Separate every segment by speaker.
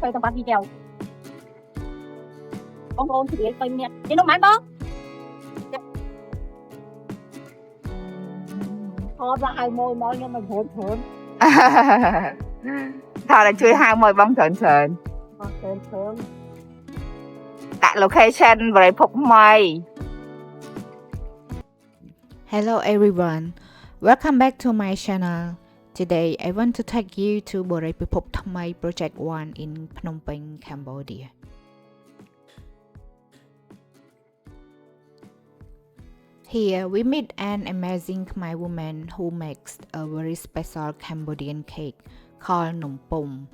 Speaker 1: Phơi tầm bát đi kèo. Ông thì phơi miệt. Đi nông mán bó. Thôi ra hai môi nhưng mà thơm.
Speaker 2: Thôi là chui hai môi bông thơm.
Speaker 1: Thơm.
Speaker 2: Tại location Borey Pipop Thmey.
Speaker 3: Hello everyone, welcome back to my channel. Today I want to take you to Borey Pipop Thmey Project 1 in Phnom Penh, Cambodia. Here we meet an amazing Khmer woman who makes a very special Cambodian cake called Nom Pum.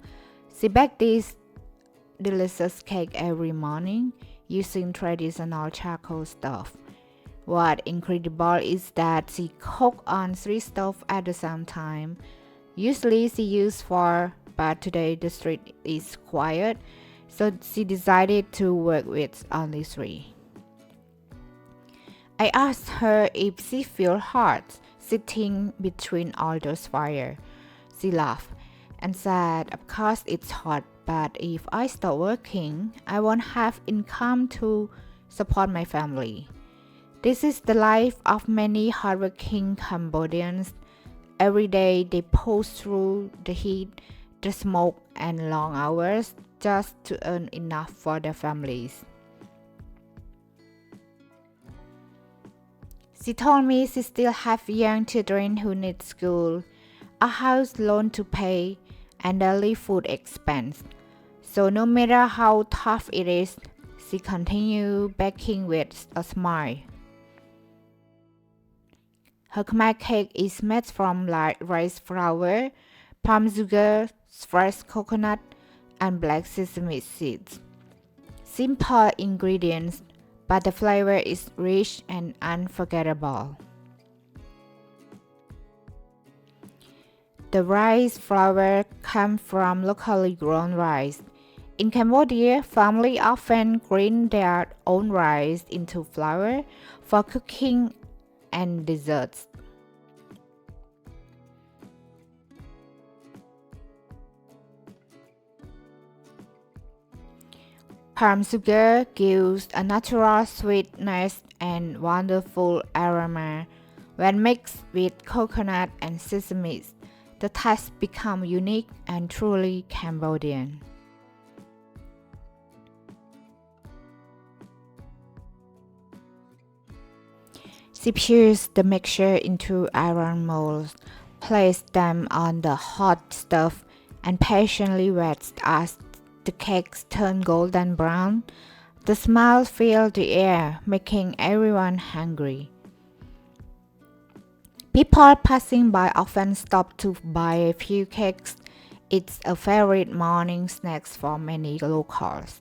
Speaker 3: She bakes this delicious cake every morning using traditional charcoal stove. What's incredible is that she cooks on 3 stoves at the same time. Usually she uses 4, but today the street is quiet, so she decided to work with only 3. I asked her if she feels hard sitting between all those fires. She laughed and said, "Of course it's hot, but if I stop working, I won't have income to support my family." This is the life of many hardworking Cambodians. Every day they push through the heat, the smoke, and long hours just to earn enough for their families. She told me she still has young children who need school, a house loan to pay, and daily food expense. So no matter how tough it is, she continues baking with a smile. Her Khmer cake is made from rice flour, palm sugar, fresh coconut, and black sesame seeds. Simple ingredients, but the flavor is rich and unforgettable. The rice flour comes from locally grown rice. In Cambodia, families often grind their own rice into flour for cooking and desserts. Palm sugar gives a natural sweetness and wonderful aroma. When mixed with coconut and sesame, the taste becomes unique and truly Cambodian. She pours the mixture into iron molds, places them on the hot stove, and patiently waits as the cakes turn golden brown. The smell fills the air, making everyone hungry. People passing by often stop to buy a few cakes. It's a favorite morning snack for many locals.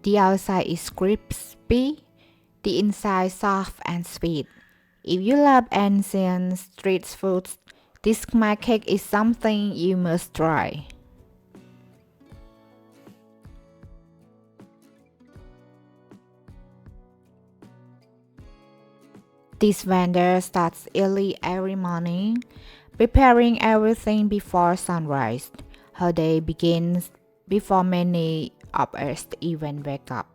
Speaker 3: The outside is crispy, the inside soft and sweet. If you love ancient street foods, this Khmer cake is something you must try. This vendor starts early every morning, preparing everything before sunrise. Her day begins before many of us even wake up.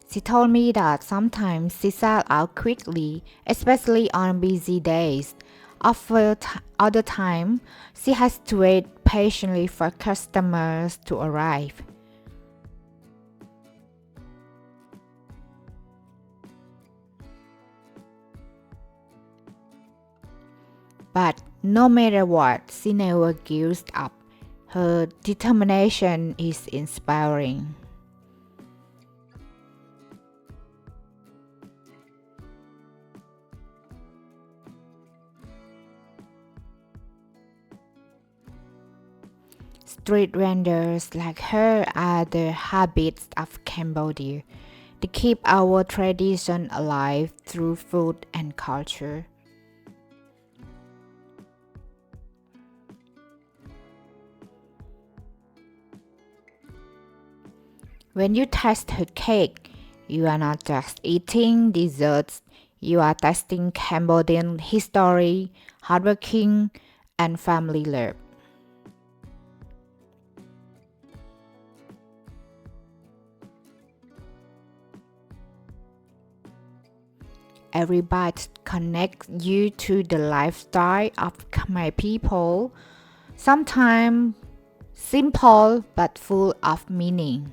Speaker 3: She told me that sometimes she sells out quickly, especially on busy days. Other time, she has to wait patiently for customers to arrive. But no matter what, she never gives up. Her determination is inspiring. Street vendors like her are the habits of Cambodia. They keep our tradition alive through food and culture. When you taste her cake, you are not just eating desserts, you are tasting Cambodian history, hardworking, and family love. Every bite connects you to the lifestyle of Khmer people, sometimes simple but full of meaning.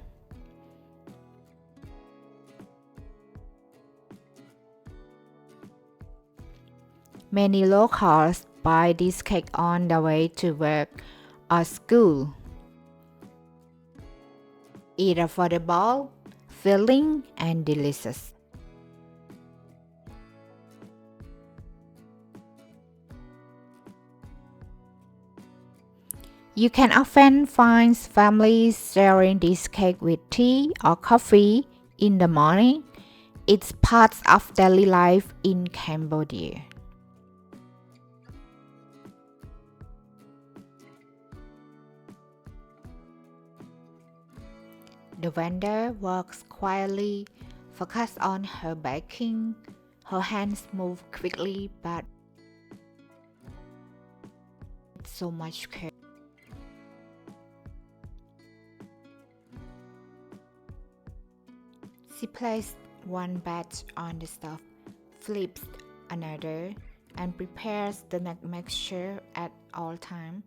Speaker 3: Many locals buy this cake on their way to work or school. It's affordable, filling, and delicious. You can often find families sharing this cake with tea or coffee in the morning. It's part of daily life in Cambodia. The vendor works quietly, focused on her baking. Her hands move quickly but with so much care. She placed one batch on the stove, flips another, and prepares the mixture at all times.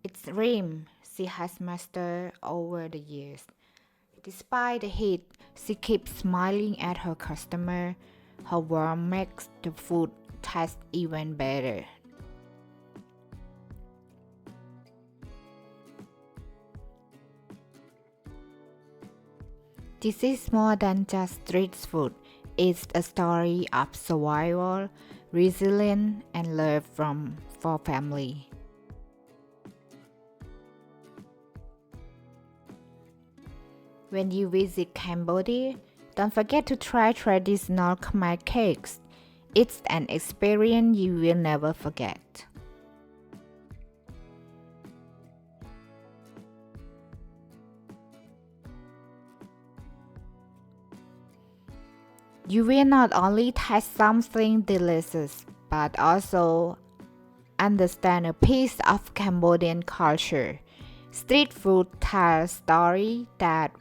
Speaker 3: It's rim she has mastered over the years. Despite the heat, she keeps smiling at her customer. Her warmth makes the food taste even better. This is more than just street food. It's a story of survival, resilience, and love for family. When you visit Cambodia, don't forget to try traditional Khmer cakes. It's an experience you will never forget. You will not only taste something delicious, but also understand a piece of Cambodian culture. Street food tells stories that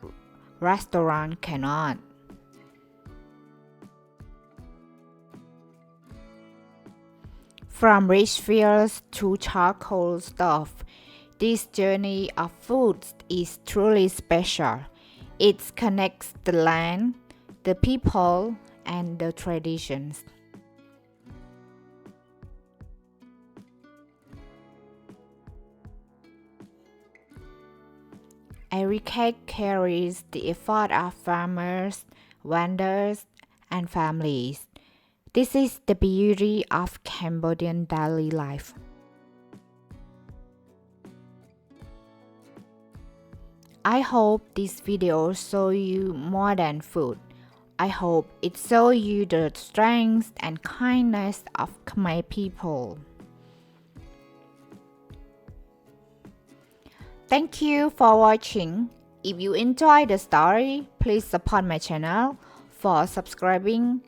Speaker 3: restaurants cannot. From rich fields to charcoal stove, this journey of food is truly special. It connects the land, the people, and the traditions. Every cake carries the effort of farmers, vendors, and families. This is the beauty of Cambodian daily life. I hope this video shows you more than food. I hope it shows you the strength and kindness of Khmer people. Thank you for watching. If you enjoyed the story, please support my channel by subscribing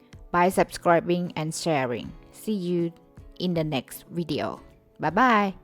Speaker 3: and sharing. See you in the next video. Bye bye.